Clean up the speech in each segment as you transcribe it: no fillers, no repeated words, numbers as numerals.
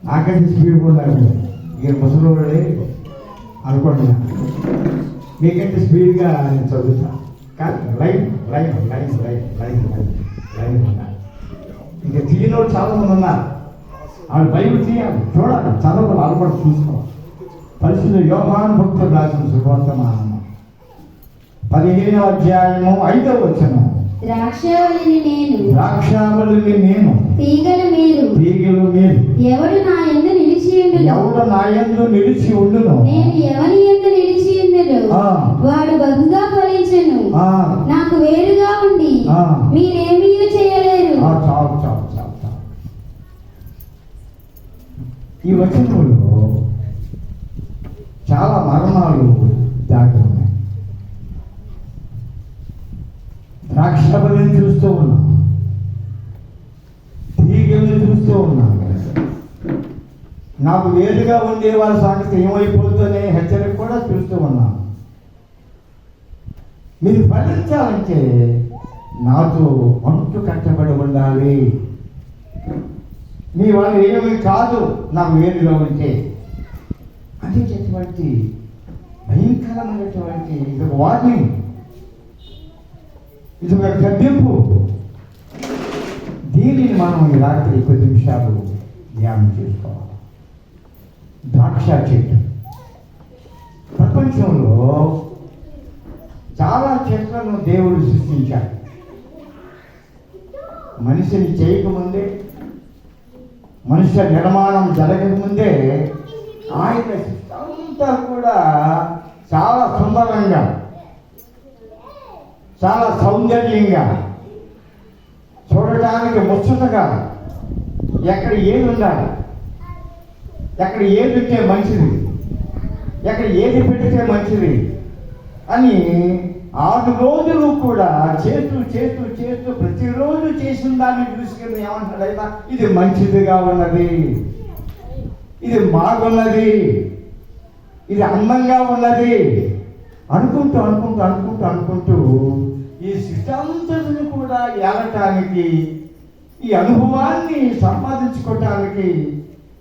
నాకైతే స్పీడ్ ఉన్నారు, ఇక ముసలి అనుకుంటున్నా, మీకంటే స్పీడ్గా నేను చదువుతాను. కానీ line line line line line line ఉన్నారు. ఇంకా తీయనోడు చాలామంది ఉన్నారు. వాళ్ళు బైబిల్ తీయాలి, చూడాలి, చదవాలి, వాళ్ళు కూడా చూసుకోవాలి. పరిశుద్ధ యోహాను భక్తుడు రాసిన సువార్తమానం 15వ అధ్యాయము 5వ వచనం. ద్రాక్షావళిని నేను, తీగలు మీరు. ఎవడు నా యందు నిలిచి ఉండును, నేను ఎవని యందు నిలిచి ఉండును, వాడు బహుగా ఫలించును. నాకు వేరుగా ఉండి మీరేమీ చేయలేరు. చాలు చాలు చాలు చాలు. ఈ వచనంలో చాలా మరణాలు దాటి ఉన్నాయి. ద్రాక్షావళిని చూస్తూ ఉన్నాం, తీగలను చూస్తూ ఉన్నాం. నాకు వేరుగా ఉండే వాళ్ళ సంగతి ఏమైపోతుందనే హెచ్చరిక కూడా చూస్తూ ఉన్నాం. మీరు ఫలించాలంటే నాతో అంటు కట్టబడి ఉండాలి. మీ వాళ్ళు ఏమీ కాదు నాకు వేరుగా ఉంటే అనేటటువంటి భయంకరమైనటువంటి ఇది ఒక వార్నింగ్, ఇది ఒక గద్దెంపు. దీనిని మనం ఈ రాత్రి 10 నిమిషాలు ధ్యానం చేసుకోవాలి. ద్రాక్ష చెట్టు. ప్రపంచంలో చాలా చెట్లను దేవుడు సృష్టించాడు. మనిషిని చేయకముందే, మనుష్య నిర్మాణం జరగకముందే ఆయన అంతా కూడా చాలా సుందరంగా, చాలా సౌందర్యంగా, చూడటానికి ముచ్చటగా, ఎక్కడ ఏది ఉండాలి, ఎక్కడ ఏది ఉంటే మంచిది, ఎక్కడ ఏది పెడితే మంచిది అని 6 రోజులు కూడా చేస్తూ చేస్తూ చేస్తూ ప్రతిరోజు చేసిన దాన్ని చూసుకుని ఏమంటాడైనా ఇది మంచిదిగా ఉన్నది, ఇది బాగున్నది, ఇది అందంగా ఉన్నది అనుకుంటూ అనుకుంటూ అనుకుంటూ అనుకుంటూ ఈ సిద్ధాంతాన్ని కూడా ఏలటానికి, ఈ అనుభవాన్ని సంపాదించుకోవటానికి,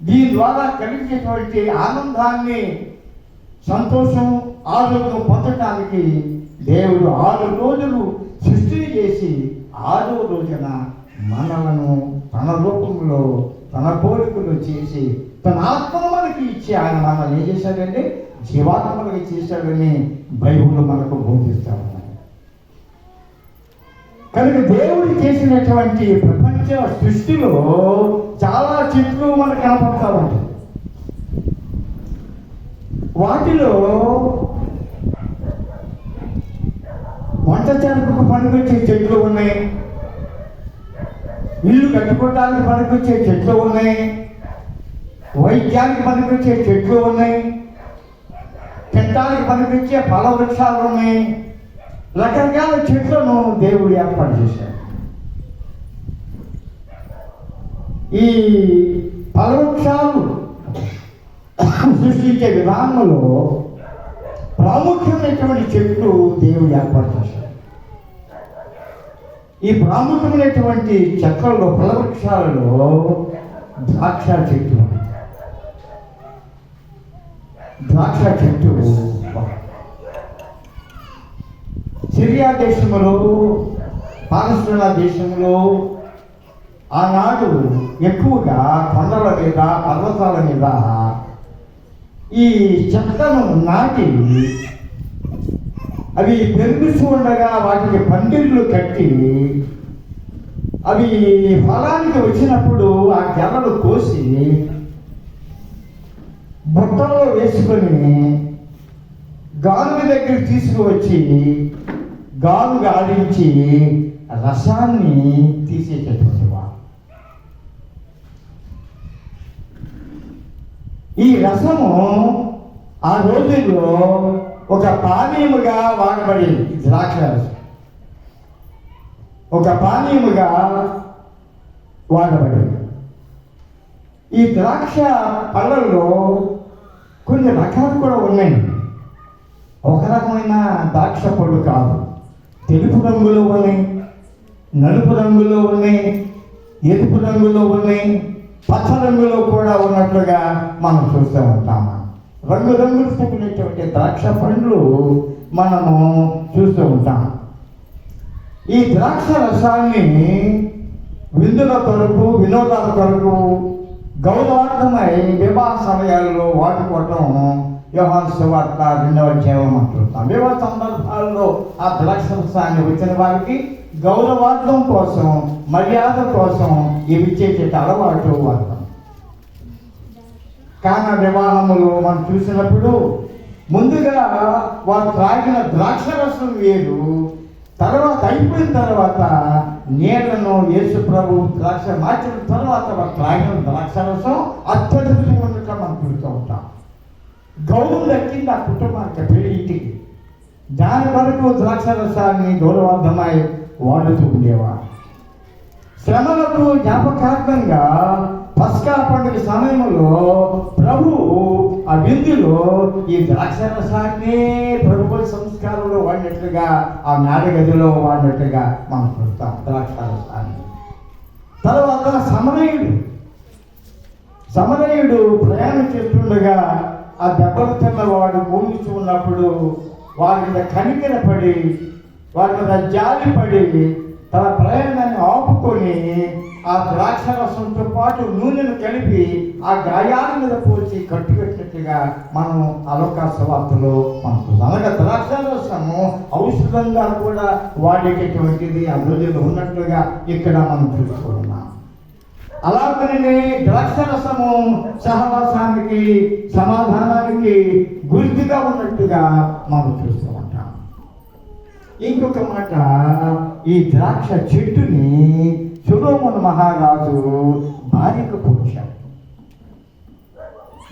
దీని ద్వారా కలిగేటువంటి ఆనందాన్ని, సంతోషం, ఆరోగ్యం పొందటానికి దేవుడు 6 రోజులు సృష్టి చేసి 6వ రోజున మనలను తన రూపంలో, తన పోలికలు చేసి, తన ఆత్మను మనకి ఇచ్చి ఆయన మనల్ని ఏం చేశాడంటే జీవాత్మలుగా చేశాడని బైబిల్ మనకు బోధిస్తా ఉన్నాడు. కనుక దేవుడు చేసినటువంటి ప్రపంచ సృష్టిలో చాలా చెట్లు మనకు కనపడతా ఉంటాయి. వాటిలో వంట చెరుకు పనికొచ్చే చెట్లు ఉన్నాయి, ఇల్లు కట్టుకోవడానికి పనికొచ్చే చెట్లు ఉన్నాయి, వైద్యానికి పనికొచ్చే చెట్లు ఉన్నాయి, తినడానికి పనికొచ్చే ఫల వృక్షాలు ఉన్నాయి. రకరకాల చెట్లను దేవుడు ఏర్పాటు చేశాడు. ఈ ఫల వృక్షాలు సృష్టించే విధానంలో ప్రాముఖ్యమైనటువంటి చెట్లు దేవుడు ఏర్పాటు చేశాడు. ఈ ప్రాముఖ్యమైనటువంటి చెట్లలో, ఫల వృక్షాలలో ద్రాక్ష చెట్టు. ద్రాక్ష చెట్టు సిరియా దేశంలో, పాలస్తీనా దేశంలో ఆనాడు ఎక్కువగా కొండల మీద, పర్వతాల మీద ఈ చెట్లను నాటి అవి పెరుగుతూ ఉండగా వాటికి పందిళ్ళు కట్టి అవి ఫలానికి వచ్చినప్పుడు ఆ గెలలు కోసి బుట్టలో వేసుకొని గానుగ దగ్గర తీసుకువచ్చి గానుగ ఆడించి రసాన్ని తీసేటటువంటి వాడు. ఈ రసము ఆ రోజుల్లో ఒక పానీయముగా వాడబడేది. ద్రాక్ష రసం ఒక పానీయముగా వాడబడేది. ఈ ద్రాక్ష పళ్ళల్లో కొన్ని రకాలు కూడా ఉన్నాయి. ఒక రకమైన ద్రాక్ష పళ్ళు కాదు, తెలుపు రంగులో ఉన్నాయి, నలుపు రంగులో ఉన్నాయి, ఎరుపు రంగులో ఉన్నాయి, పచ్చ రంగులో కూడా ఉన్నట్లుగా మనం చూస్తూ ఉంటాము. రంగురంగులు పుట్టినటువంటి ద్రాక్ష పండ్లు మనము చూస్తూ ఉంటాం. ఈ ద్రాక్ష రసాన్ని విందుల కొరకు, వినోదాల కొరకు, గౌరవార్థమై వివాహ సమయాల్లో వాడుకోవటం యోహాను సువార్త 2వ అధ్యాయం అంటుంటాం. వివాహ సందర్భాల్లో ఆ ద్రాక్ష రసాన్ని వచ్చిన వారికి గౌరవార్థం కోసం, మర్యాద కోసం ఇవి చేసే అలవాటు వాడతాం. కానా వివాహములు మనం చూసినప్పుడు ముందుగా వారు త్రాగిన ద్రాక్ష రసం వేరు, తర్వాత అయిపోయిన తర్వాత నీళ్లను యేసు ప్రభు ద్రాక్ష మార్చిన తర్వాత వారు త్రాగిన ద్రాక్ష రసం అత్యధికంగా ఉన్నట్టు మనం చూస్తూ ఉంటాం. గౌరవం దక్కింది ఆ కుటుంబానికి, పెళ్లి ఇంటికి. దాని వరకు ద్రాక్ష రసాన్ని గౌరవార్థమై వాడుతూ ఉండేవారు. శ్రమలకు జ్ఞాపకార్థంగా పస్కా పండుగ సమయంలో ప్రభు ఆ విందులో ఈ ద్రాక్ష రసాన్ని ప్రభుత్వ సంస్కారంలో వాడినట్లుగా, ఆ మేడగదిలో వాడినట్లుగా మనం చూస్తాం ద్రాక్ష రసాన్ని. తర్వాత సమరయుడు ప్రయాణం చేస్తుండగా ఆ దెబ్బలు తిన్నవాడు భూమించి ఉన్నప్పుడు వారి మీద కనికరపడి, వారి మీద జాలిపడి తన ప్రయాణాన్ని ఆపుకొని ఆ ద్రాక్ష రసంతో పాటు నూనెను కలిపి ఆ గాయాల మీద పోసి కట్టుపెట్టినట్టుగా మనం అలోకాస వార్తలో మనకు అనగా ద్రాక్ష రసము ఔషధంగా కూడా వాడేటటువంటిది ఆ రోజుల్లో ఉన్నట్లుగా ఇక్కడ మనం చూసుకుంటున్నాం. అలాగనే ద్రాక్ష రసము సహవాసానికి, సమాధానానికి గుర్తుగా ఉన్నట్టుగా మనం చూస్తూ ఉంటాం. ఇంకొక మాట, ఈ ద్రాక్ష చెట్టుని సొలొమోను మహారాజు భార్యకు పోశాడు.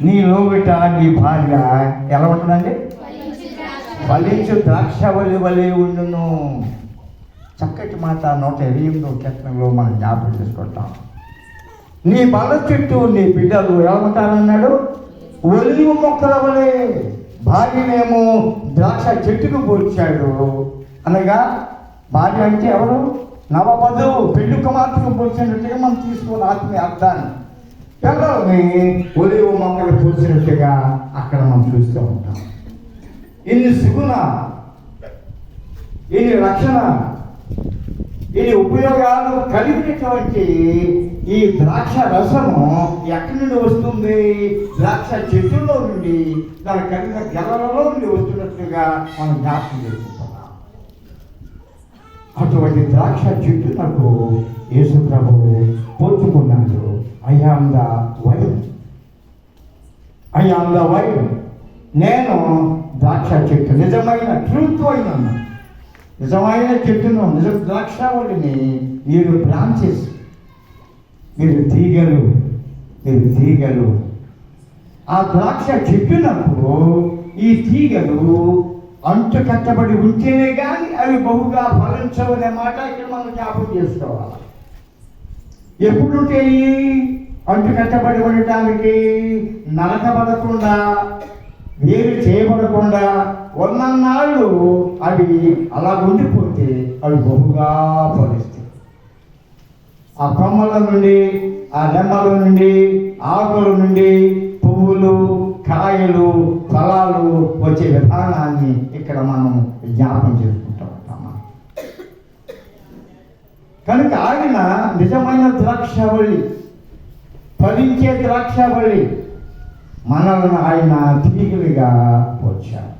నీ లోబిట నీ భార్య ఎలా ఉంటుందండి? ఫలించు ద్రాక్ష వలె ఉండును. చక్కటి మాట 128వ కీర్తనలో మనం జ్ఞాపకం చేసుకుంటాం. నీ బల చెట్టు నీ బిడ్డలు ఎలా ఉంటారన్నాడు? ఒలివ మొక్కల వలె. భార్యనేమో ద్రాక్ష చెట్టుకు పోల్చాడు. అనగా భార్య అంటే ఎవరు? నవవధువు, పెళ్లి కుమార్తెకు పోల్చినట్టుగా మనం తీసుకోవాలి ఆత్మీయ అర్థాన్ని. పిల్లల్ని ఒలివ మొక్కలు పోల్చినట్టుగా అక్కడ మనం చూస్తూ ఉంటాం. ఇన్ని సుగుణ, ఇన్ని రక్షణ, ఇన్ని ఉపయోగాలు కలిగినటువంటి ఈ ద్రాక్ష రసము ఎక్కడి నుండి వస్తుంది? ద్రాక్ష చెట్టులో నుండి, దాని కలిగిన గెలలలో నుండి వస్తున్నట్లుగా మనం జ్ఞాపకం చేసుకుంటున్నాం. అటువంటి ద్రాక్ష చెట్టు నాకు యేసు ప్రభువు పోల్చుకున్నాడు. I am the vine. నేను ద్రాక్ష చెట్టు, నిజమైన ట్రూత్ వైన్ అన్నా, నిజమైన చెట్టును, నిజ ద్రాక్షావళిని. మీరు బ్రాంచెస్, మీరు తీగలు. ఆ ద్రాక్ష చెట్టునప్పుడు ఈ తీగలు అంటు కట్టబడి ఉంటేనే కానీ అవి బహుగా ఫలించవనే మాట ఇక్కడ మనం జ్ఞాపకం చేసుకోవాలి. ఎప్పుడుంటాయి అంటు కట్టబడి ఉండటానికి? నరకబడకుండా, వేరు చేయబడకుండా ఉన్నన్నాళ్ళు అవి అలా ఉండిపోతే అవి బహుగా ఫలిస్తాయి. ఆ కొమ్మల నుండి, ఆ రెమ్మల నుండి, ఆకుల నుండి పువ్వులు, కాయలు, ఫలాలు వచ్చే విధానాన్ని ఇక్కడ మనం జ్ఞాపకం చేసుకుంటూ ఉంటాము. కనుక ఆయన నిజమైన ద్రాక్షావళి, ఫలించే ద్రాక్షావళి. మనల్ని ఆయన తీగలుగా వచ్చాడు.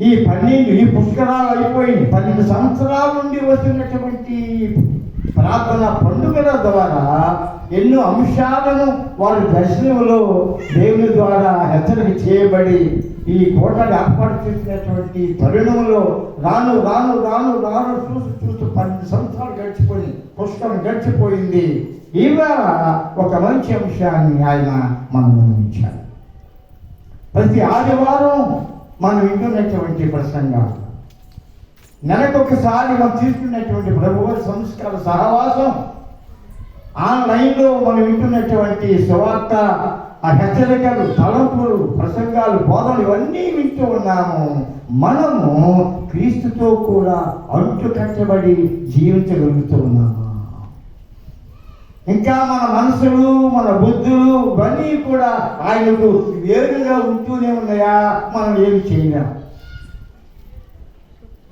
ఈ పుష్కరాలు అయిపోయింది. 12 సంవత్సరాల నుండి వస్తున్నటువంటి ప్రార్థన పండుగల ద్వారా ఎన్నో అంశాలను వారి దర్శనంలో దేవుని ద్వారా హెచ్చరిక చేయబడి ఈ కోటలు ఏర్పాటు చేసినటువంటి తరుణంలో రాను చూస్తూ 12 సంవత్సరాలు గడిచిపోయింది, పుష్కరం గడిచిపోయింది. ఇవాళ ఒక మంచి అంశాన్ని ఆయన మనం ఉంచారు. ప్రతి ఆదివారం మనం వింటున్నటువంటి ప్రసంగాలు, నెలకొకసారి మనం తీసుకున్నటువంటి ప్రభువు సంస్కార సహవాసం, ఆన్లైన్లో మనం వింటున్నటువంటి సువార్త, ఆ హెచ్చరికలు, తలంపులు, ప్రసంగాలు, బోధనలు ఇవన్నీ వింటూ ఉన్నాము. మనము క్రీస్తుతో కూడా అంటు కట్టబడి జీవించగలుగుతూ ఉన్నాము. ఇంకా మన మనసులు, మన బుద్ధులు ఇవన్నీ కూడా ఆయనకు వేరుగా ఉంటూనే ఉన్నాయా? మనం ఏమి చేయలేం.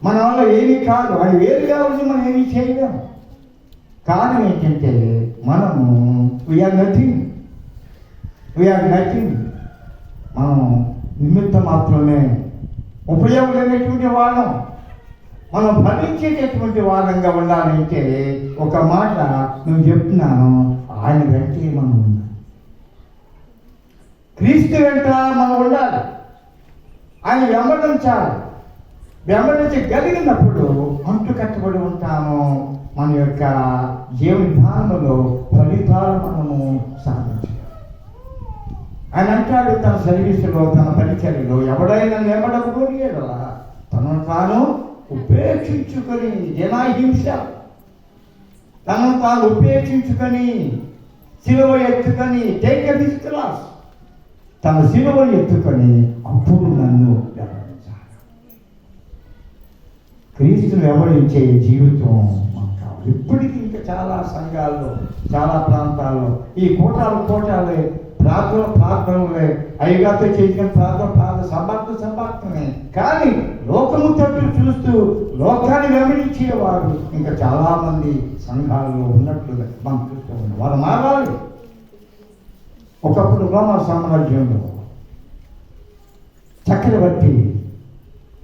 మన వల్ల ఏమీ కాదు. ఆయన వేరుగా ఉండి మనం ఏమీ చేయలేం. కారణం ఏంటంటే మనము వీఆర్ నథింగ్. మనం నిమిత్తం మాత్రమే ఉపయోగమైనటువంటి వాళ్ళం. మనం భరించేటటువంటి వాళ్ళంగా ఉండాలంటే ఒక మాట నేను చెప్తున్నాను, ఆయన వెంటే మనం ఉండాలి. క్రీస్తు వెంట మనం ఉండాలి. ఆయన వెంబడించాలి. వెంబడించగలిగినప్పుడు అంటు కట్టబడి ఉంటాము. మన యొక్క జీవన విధానంలో ఫలితాలు మనము సాధించాలి. ఆయన అంటాడు తన సర్వీసులో, తన పరిచర్యలో, ఎవడైనా నిలబడకపోయి తనను తాను ఉపేక్షించుకొని, జనాహింస తనను తాను ఉపేక్షించుకొని, సిలువ ఎత్తుకొని, టేక్ హిస్ క్రాస్, తన సిలువ ఎత్తుకొని అప్పుడు నన్ను వెంబడించాలి. క్రీస్తును వెంబడించే జీవితం మాకు కావాలి. ఇప్పటికీ ఇంకా చాలా సంఘాల్లో, చాలా ప్రాంతాల్లో ఈ కోటాలే ప్రార్థనలే, అయ్యగారితో చేసిన ప్రార్థన సంభాషణే. కానీ లోకము తట్టు చూస్తూ లోకాన్ని వెంబడించేవారు ఇంకా చాలా మంది సంఘాల్లో ఉన్నట్లుగా మనం చూస్తూ ఉన్నాం. వాళ్ళు మారాలి. ఒకప్పుడు రోమా సామ్రాజ్యంలో చక్రవర్తి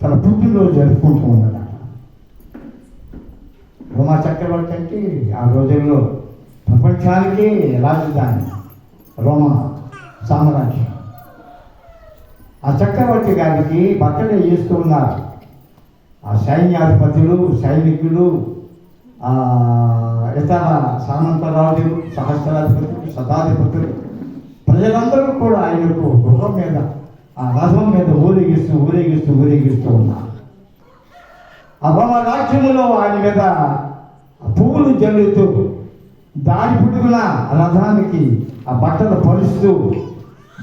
తన పుట్టినరోజు జరుపుకుంటూ ఉన్నాడు. రోమా చక్రవర్తి అంటే ఆ రోజుల్లో ప్రపంచానికి రాజధాని రోమా సామ్రాజ్యం. ఆ చక్రవర్తి గారికి బట్టలు వేస్తూ ఉన్నారు ఆ సైన్యాధిపతులు, సైనికులు, ఇతర సామంతరాజులు, సహస్రాధిపతులు, శతాధిపతులు, ప్రజలందరూ కూడా ఆయనకు గుర్రం మీద, ఆ రథం మీద ఊరేగిస్తూ ఉన్నారు. ఆ రోమ రాజ్యములో ఆయన మీద పువ్వులు జల్లుతూ దారి పొడుగున రథానికి ఆ బట్టలు పరుస్తూ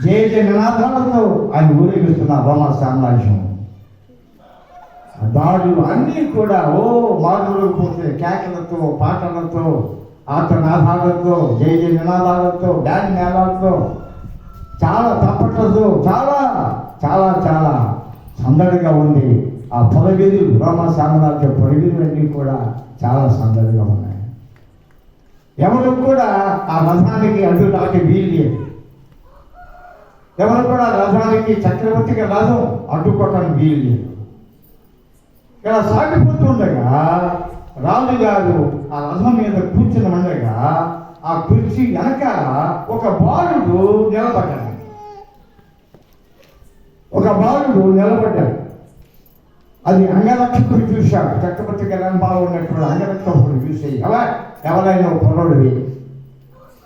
జయ నినాదాలతో ఆయన ఊరేగిస్తున్నారు రోమా సామ్రాజ్యం. దాడులు అన్నీ కూడా మారులకు పోతే కేకలతో, పాటలతో, ఆటనాదాలతో, జయ నినాదాలతో, డాన్స్ మేళాలతో, చాలా తప్పట్లతో, చాలా చాలా చాలా సందడిగా ఉంది. ఆ పొలవీధులు, రోమా సామ్రాజ్య పొలవీధులన్నీ కూడా చాలా సందడిగా ఉన్నాయి. ఎవరు కూడా ఆ రథానికి అడ్డు దాటి వీల్లేదు. ఎవరు కూడా రథానికి, చక్రవర్తికి రథం అడ్డుకోవటానికి వీల్లేదు. ఇలా సాగిపోతుండగా రాజుగారు ఆ రథం మీద కూర్చుని ఉండగా ఆ కుర్చీ వెనక ఒక బాలుడు నిలబడ్డాడు. అది అంగరక్షకుడు చూశాడు. చక్రవర్తి గలంబాలో ఉన్నటువంటి అంగరక్షకుడు చూసి, ఎవరైనా ఒక పొరడువి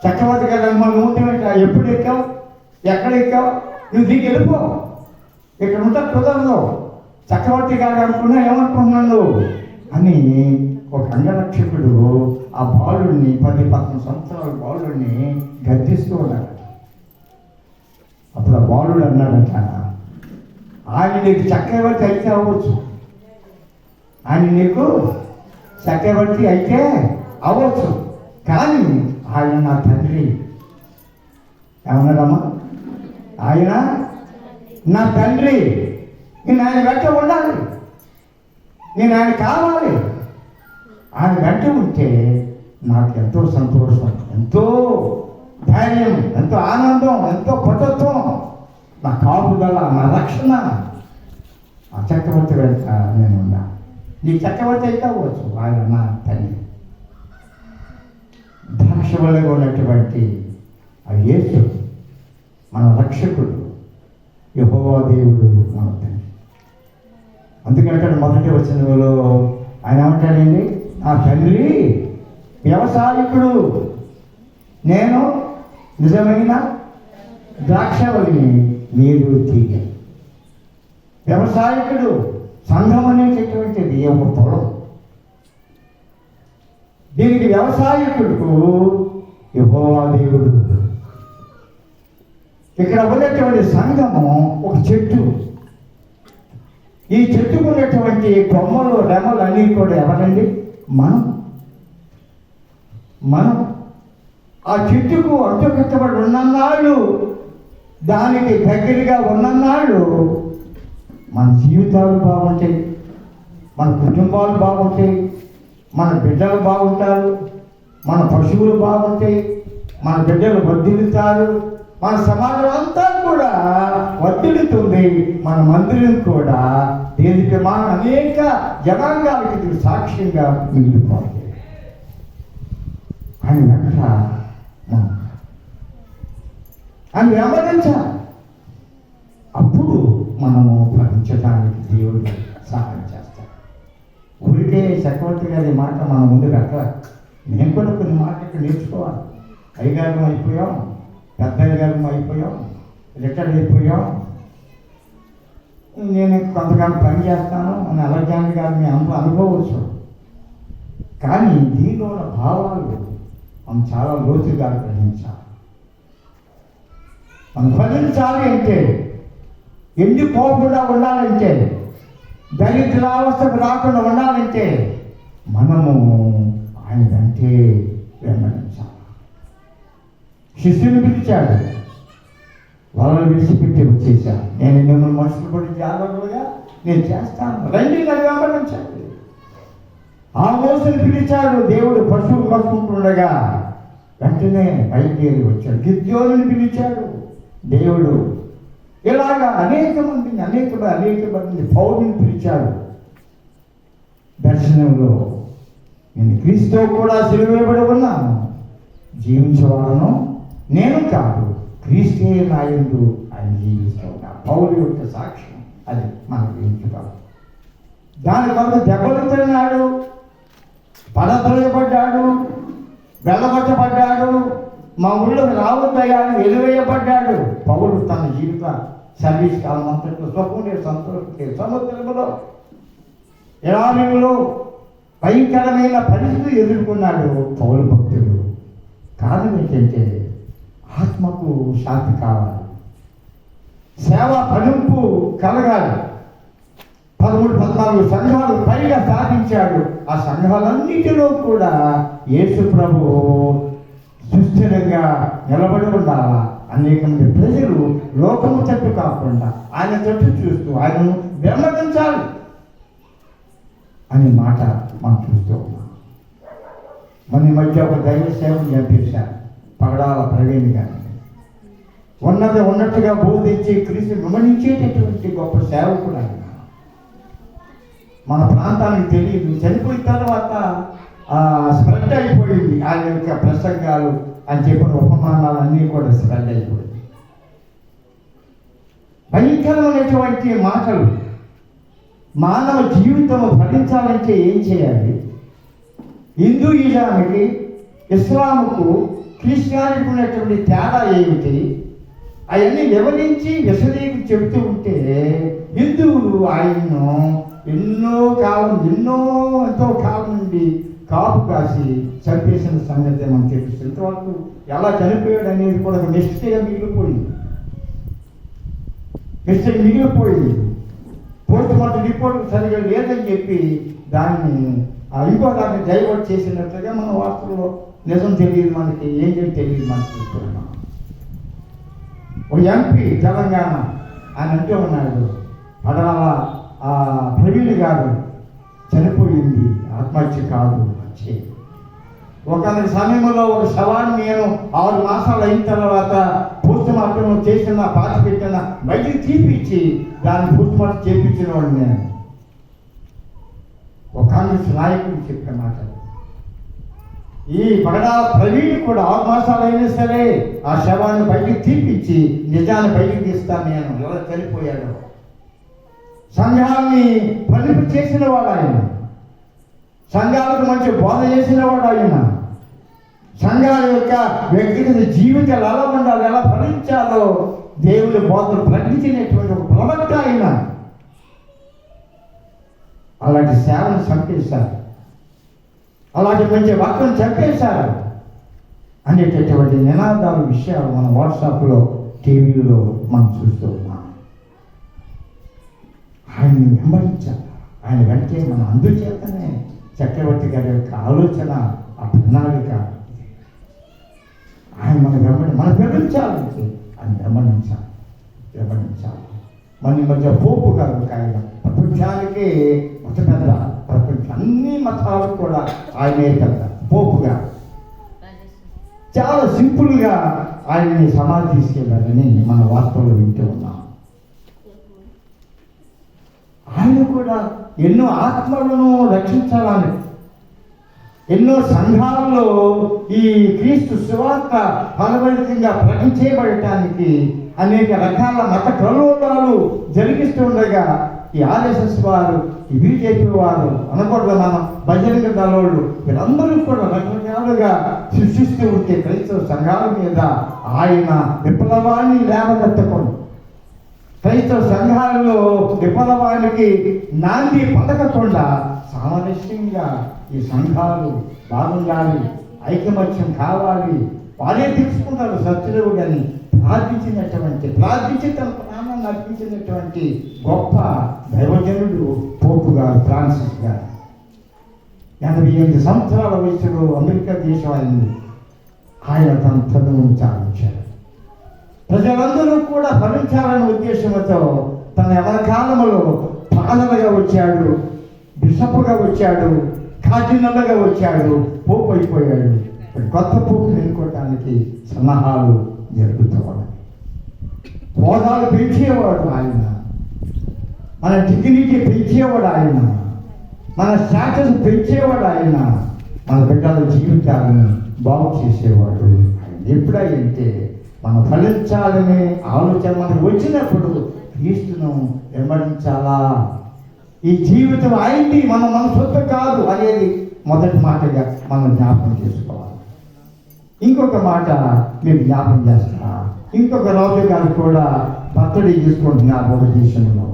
చక్రవర్తి గలంబాలు ఉంటే ఎప్పుడు ఎక్కావు, ఎక్కడ ఎక్కావు, నువ్వు దిగి వెళ్ళిపో, ఇక్కడ ఉంటే కుదరదు, చక్రవర్తి గారు అనుకున్నా ఏమనుకున్నాను అని ఒక అంగరక్షకుడు ఆ బాలుడిని 10-15 సంవత్సరాల బాలుడిని గద్దిస్తూ ఉన్నాడు. అప్పుడు ఆ బాలుడు అన్నాడట, ఆయన నీకు చక్రవర్తి అయితే అవ్వచ్చు, ఆయన నీకు చక్రవర్తి అయితే అవ్వచ్చు, కానీ ఆయన నా తండ్రి. ఏమన్నాడమ్మా? ఆయన నా తండ్రి. నేను ఆయన వెంట ఉండాలి, నేను ఆయన కావాలి. ఆయన వెంట ఉంటే నాకు ఎంతో సంతోషం, ఎంతో ధైర్యం, ఎంతో ఆనందం, ఎంతో పటుత్వం, నా కాపుదల, నా రక్షణ. ఆ చక్రవర్తి వెంట నేను ఉన్నా. నీ చక్రవర్తి అయితే అవ్వచ్చు, ఆయన నా తండ్రి. ద్రాక్షవల్లిగా ఉన్నటువంటి ఆ యేసు మన రక్షకుడు, యెహోవా దేవుడు మన తండ్రి. అందుకంటే మొదటి వచనంలో ఆయన ఏమంటాడండి, నా తండ్రి వ్యవసాయకుడు, నేను నిజమైన ద్రాక్షవల్లిని, మీరు తీగ. వ్యవసాయకుడు, సంఘం అనేటటువంటిది ఒక పొలం. దీనికి వ్యవసాయకుడు యెహోవా దేవుడు. ఇక్కడ ఉన్నటువంటి సంఘము ఒక చెట్టు. ఈ చెట్టుకు ఉన్నటువంటి కొమ్మలు, రెమ్మలు అన్నీ కూడా ఎవరండి? మనం. ఆ చెట్టుకు అంటుకట్టబడి ఉన్నన్నాళ్ళు, దానికి దగ్గరగా ఉన్నన్నాళ్ళు మన జీవితాలు బాగుంటాయి, మన కుటుంబాలు బాగుంటాయి, మన బిడ్డలు బాగుంటారు, మన పశువులు బాగుంటాయి, మన బిడ్డలు వర్ధిల్లుతారు, మన సమాజం అంతా కూడా వర్ధిల్లుతుంది, మన మందిరం కూడా దేనికి మన అనేక జనాంగాలకి ఇది సాక్ష్యంగా మిగిలిపోతుంది. అని వెంట అని వెంబడించాలి. అప్పుడు మనము ఫలించడానికి దేవుడు సహాయం చేస్తాడు. ఊరికే చక్రవర్తి గారి మాట మన ముందు అట్లా నేను కూడా కొన్ని మాటలు ఇక్కడ నేర్చుకోవాలి. అయ్యగారం అయిపోయాం, పెద్ద అయ్యగారం అయిపోయాం, రిటైర్డ్ అయిపోయాం, నేను కొంతకాలం పని చేస్తాను అని అలెగ్జాండర్ గారు మీ అందరూ అనుకోవచ్చు. కానీ దీనిలో ఉన్న భావాలు మనం చాలా లోతుగా గ్రహించాలి. మనం ఫలించాలి అంటే, ఎండిపోకుండా ఉండాలంటే, దరిద్రావస్థకు రాకుండా ఉండాలంటే మనము ఆయన అంటే వెంబడించాలి. శిష్యుని పిలిచాడు, వాళ్ళని విడిచిపెట్టి వచ్చేసాను. నేను మిమ్మల్ని మనుషులు కూడా జాగ్రత్తగా నేను చేస్తాను, రండి నన్ను వెంబడించండి. ఆ మోసని పిలిచాడు దేవుడు, పశువులు కట్టుకుంటుండగా వెంటనే బయలుదేరి వచ్చాడు. గిద్యోనుని పిలిచాడు దేవుడు. ఇలాగా అనేక మంది పౌరుని పిలిచాడు. దర్శనంలో నేను క్రీస్తుతో కూడా సిలువేయబడి ఉన్నాను, జీవించేవాడను నేను కాదు, క్రీస్తే నా యందు ఆయన జీవిస్తూ ఉన్నాను. పౌరు యొక్క సాక్ష్యం అది మనకు ఎంచుకోవాలి. దాని వల్ల దెబ్బలు తిన్నాడు, పడద్రోయబడ్డాడు, వెళ్ళగొట్టబడ్డాడు, మా ఊళ్ళోకి రావద్దయ్యాడు, వెలువేయబడ్డాడు. పౌరుడు తన జీవిత సర్వీస్ కాలం అంతట్లో సుఖంలో సంతోషం, సముద్రంలో ఎడారిలో భయంకరమైన పరిస్థితులు ఎదుర్కొన్నాడు పౌరు భక్తుడు. కారణం ఏంటంటే ఆత్మకు శాంతి కావాలి, సేవ ఫలింపు కలగాలి. 13-14 సంఘాలు పైగా స్థాపించాడు. ఆ సంఘాలన్నిటిలో కూడా యేసు ప్రభు సుస్థిరంగా నిలబడి ఉండాలా. అనేక మంది ప్రజలు లోకము తట్టు కాకుండా ఆయన తట్టు చూస్తూ ఆయనను వెంబడించాలి అనే మాట మనం చూస్తూ ఉన్నాం. మన మధ్య ఒక దైవ సేవను చేశారు, పగడాల ప్రవీణ్ గారిని. ఉన్నట్టుగా బోధించి క్రీస్తు విమర్శించేటటువంటి గొప్ప సేవకుడు ఆయన. మన ప్రాంతానికి తెలియదు, చనిపోయిన తర్వాత స్ప్రెడ్ అయిపోయింది ఆయన యొక్క ప్రసంగాలు అని చెప్పిన ఉపమానాలు అన్నీ కూడా స్ప్రెడ్ అయిపోయింది. భయంకరమైనటువంటి మాటలు. మానవ జీవితం ఫలించాలంటే ఏం చేయాలి? హిందూయిజానికి, ఇస్లాముకు, క్రిస్టియానిటీ ఉన్నటువంటి తేడా ఏమిటి అవన్నీ వివరించి విశదీకరించి చెబుతూ ఉంటే హిందువులు ఆయన్ను ఎంతో కాలం నుండి కాపు కాసి చంపేసిన సంగతి మనం చెప్పిస్తుంది. ఇంతవరకు ఎలా చనిపోయాడు అనేది కూడా ఒక మిస్టేక్గా మిగిలిపోయింది. పోస్ట్ మార్టం రిపోర్ట్ సరిగా లేదని చెప్పి దాన్ని ఇంకో దాన్ని డైవర్ట్ చేసినట్లుగా మన వార్తల్లో నిజం తెలియదు మనకి, ఏం తెలియదు మనకి చూస్తున్నాం. ఒక ఎంపీ తెలంగాణ ఆయన అంటూ ఉన్నాడు, పడాల ప్రవీణ్ గారు చనిపోయింది, ఆత్మహత్య కాదు హత్య. ఒక సమయంలో ఒక శవాన్ని నేను 6 మాసాలు అయిన తర్వాత పోస్ట్ మార్టం చేసిన పాతి పెట్టిన బయటికి తీపిచ్చి దాన్ని పోస్ట్ మార్టం చేయించిన వాడు నేను. ఒక కాంగ్రెస్ నాయకుడు చెప్పిన మాట. ఈ పగడా ప్రవీణ్ కూడా 6 మాసాలు అయినా సరే ఆ శవాన్ని బయటికి తీపిచ్చి నిజాన్ని బయటికి తీస్తాను నేను, ఎవరు చనిపోయాడు. సంఘాన్ని ఫలింపు చేసిన వాడు ఆయన, సంఘాలకు మంచి బోధ చేసిన వాడు ఆయన, సంఘాల యొక్క వ్యక్తిగత జీవితాలు ఎలా ఉండాలి, ఎలా ఫలించాలో దేవుని బోధలు ప్రకటించినటువంటి ఒక ప్రవక్త ఆయన. అలాంటి సేవను చంపేశారు, అలాంటి మంచి భక్తులను చంపేశారు అనేటటువంటి నినాదాల విషయాలు మన వాట్సాప్లో, టీవీలో మనం చూస్తూ ఉన్నాం. ఆయన్ని వెంబడించాలి, ఆయన వెంటే మనం. అందుచేతనే చక్రవర్తి గారి యొక్క ఆలోచన, ఆ ప్రణాళిక ఆయన మనం వెంబడించాలంటే ఆయన వెంబడించాలి. మన ఈ మధ్య పోపు గారు ఒక ఆయన ప్రపంచానికి ఒక పెద్ద, ప్రపంచ అన్ని మతాలకు కూడా ఆయనే పెద్ద పోపు గారు. చాలా సింపుల్గా ఆయన్ని సమాధి తీసుకెళ్ళాలని మన వార్తల్లో వింటూ ఉన్నాం. ఆయన కూడా ఎన్నో ఆత్మలను రక్షించాలని, ఎన్నో సంఘాల్లో ఈ క్రీస్తు సువార్త ఫలభరితంగా ప్రకటించబడటానికి అనేక రకాల మత ప్రలోభాలు జరిగిస్తుండగా ఈ ఆర్ఎస్ఎస్ వారు, ఈ బీజేపీ వారు అనకూడదు, మన బజరంగ దళోళ్ళు వీళ్ళందరూ కూడా రకరకాలుగా సృష్టిస్తూ ఉంటే క్రైస్తవ సంఘాల మీద ఆయన విప్లవాన్ని లేవనెత్తకుండా, క్రైస్తవ సంఘాలలో విప్లవానికి నాంది పలకకుండా సామరస్యంగా ఈ సంఘాలు బాగుండాలి, ఐకమత్యం కావాలి, వాళ్ళే తెలుసుకుంటారు సత్యదేవుడు అని ప్రార్థించి తన ప్రాణాన్ని అర్పించినటువంటి గొప్ప దైవజనుడు పోపు గారు ఫ్రాన్సిస్ గారు. 88 సంవత్సరాల వయసులో అమెరికా దేశం అయింది. ఆయన తన చదువును చాలించారు. ప్రజలందరూ కూడా భరించాలనే ఉద్దేశంతో తన యవన కాలంలో ఫాదర్గా వచ్చాడు, బిషప్గా వచ్చాడు, కార్డినల్గా వచ్చాడు, పోపు అయిపోయాడు. కొత్త పోపుని ఎన్నుకోవటానికి సన్నాహాలు జరుగుతూ ఉన్నాయి. హోదాలు పెంచేవాడు ఆయన, మన డిగ్నిటీ పెంచేవాడు ఆయన, మన స్టాటస్ పెంచేవాడు ఆయన, మన బిడ్డల జీవితాలను బాగు చేసేవాడు ఆయన. ఎప్పుడంటే మనం ఫలించాలనే ఆలోచన మనకు వచ్చినప్పుడు క్రీస్తును వెంబడించాలా, ఈ జీవితం అయింది మన సొంత కాదు అనేది మొదటి మాటగా మనం జ్ఞాపకం చేసుకోవాలి. ఇంకొక మాట మీరు జ్ఞాపకం చేస్తారా? ఇంకొక రాజు గారు కూడా బర్త్డే చేసుకుంటున్నారు ఒక దేశంలో.